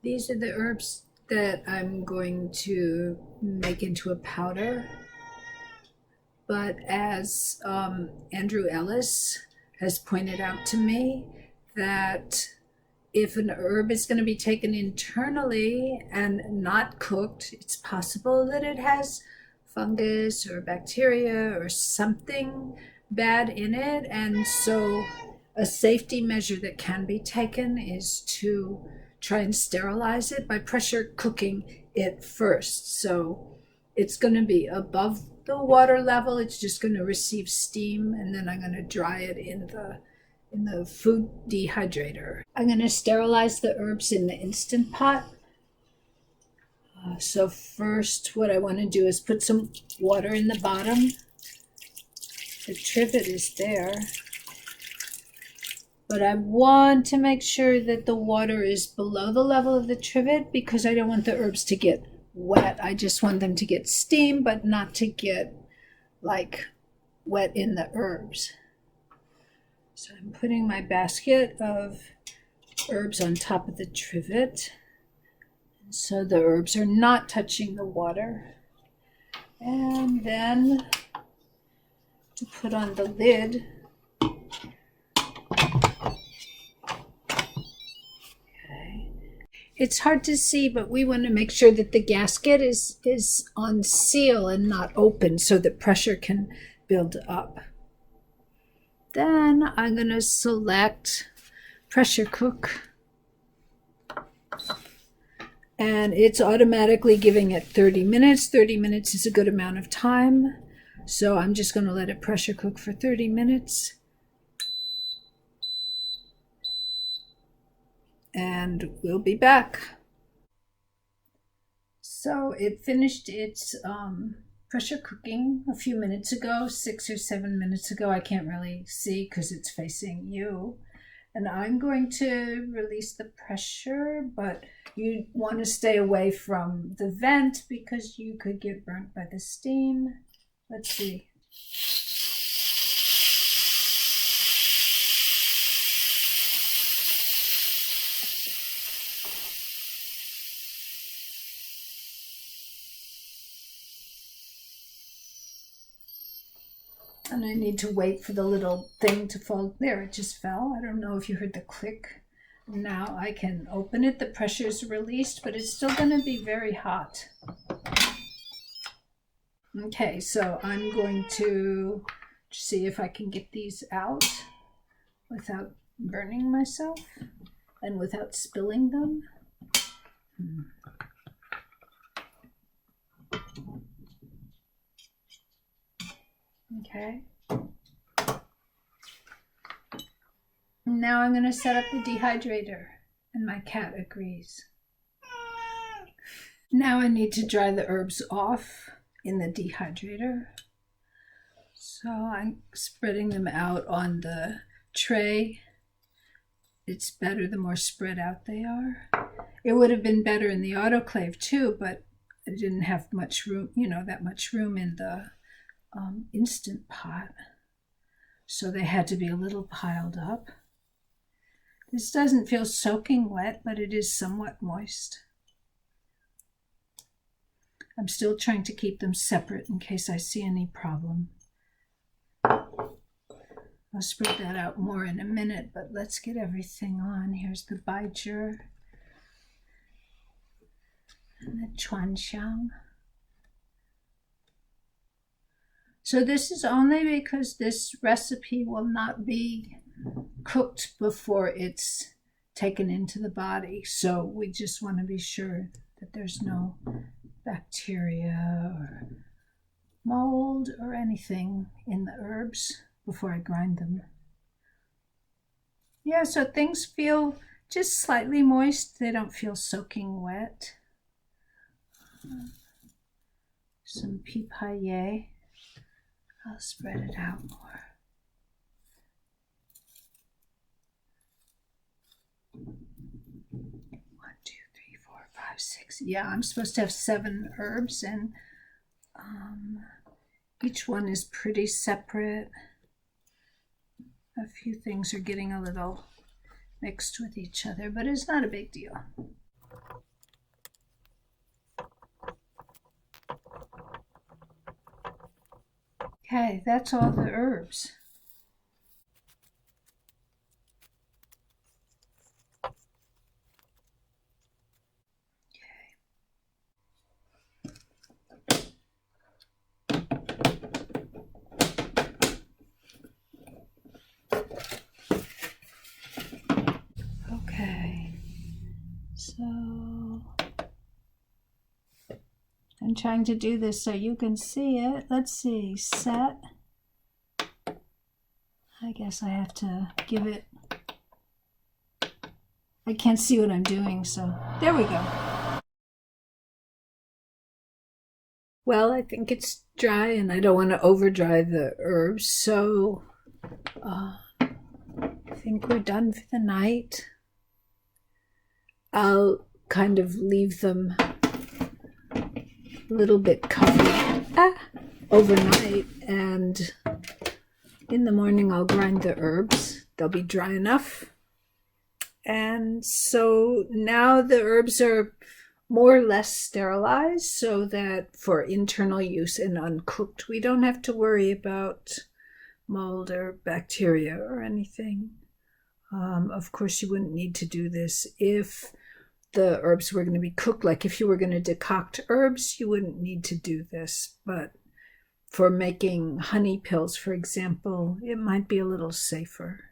These are the herbs that I'm going to make into a powder. But as Andrew Ellis has pointed out to me, that if an herb is going to be taken internally and not cooked, it's possible that it has fungus or bacteria or something bad in it. And so a safety measure that can be taken is to try and sterilize it by pressure cooking it first. So it's going to be above the water level. It's just going to receive steam, and then I'm going to dry it in the food dehydrator. I'm going to sterilize the herbs in the Instant Pot. So first what I want to do is put some water in the bottom. The trivet is there, but I want to make sure that the water is below the level of the trivet because I don't want the herbs to get wet. I just want them to get steam, but not to get like wet in the herbs. So I'm putting my basket of herbs on top of the trivet, so the herbs are not touching the water. And then to put on the lid, it's hard to see, but we want to make sure that the gasket is on seal and not open so that pressure can build up. Then I'm going to select pressure cook. And it's automatically giving it 30 minutes. 30 minutes is a good amount of time. So I'm just going to let it pressure cook for 30 minutes. And we'll be back. So it finished its pressure cooking a few minutes ago, 6 or 7 minutes ago. I can't really see because it's facing you. And I'm going to release the pressure, but you want to stay away from the vent because you could get burnt by the steam. Let's see. And I need to wait for the little thing to fall. There, it just fell. I don't know if you heard the click. Now I can open it. The pressure is released, but it's still going to be very hot. Okay, so I'm going to see if I can get these out without burning myself and without spilling them. Okay. Now I'm going to set up the dehydrator, and my cat agrees. Now I need to dry the herbs off in the dehydrator. So I'm spreading them out on the tray. It's better the more spread out they are. It would have been better in the autoclave too, but I didn't have much room, that much room in the Instant Pot. So they had to be a little piled up. This doesn't feel soaking wet, but it is somewhat moist. I'm still trying to keep them separate in case I see any problem. I'll spread that out more in a minute, but let's get everything on. Here's the baijiu and the chuanxiang. So this is only because this recipe will not be cooked before it's taken into the body. So we just want to be sure that there's no bacteria or mold or anything in the herbs before I grind them. Yeah, so things feel just slightly moist. They don't feel soaking wet. Some pipaye. I'll spread it out more. 1, 2, 3, 4, 5, 6. Yeah, I'm supposed to have 7 herbs, and each one is pretty separate. A few things are getting a little mixed with each other, but it's not a big deal. Okay, that's all the herbs. Okay, so I'm trying to do this so you can see it. Let's see, set. I guess I have to give it, I can't see what I'm doing, so there we go. Well, I think it's dry and I don't want to over dry the herbs, so I think we're done for the night. I'll kind of leave them a little bit covered overnight, and in the morning I'll grind the herbs. They'll be dry enough. And so now the herbs are more or less sterilized so that for internal use and uncooked, we don't have to worry about mold or bacteria or anything. Of course, you wouldn't need to do this if the herbs were going to be cooked. Like if you were going to decoct herbs, you wouldn't need to do this. But for making honey pills, for example, it might be a little safer.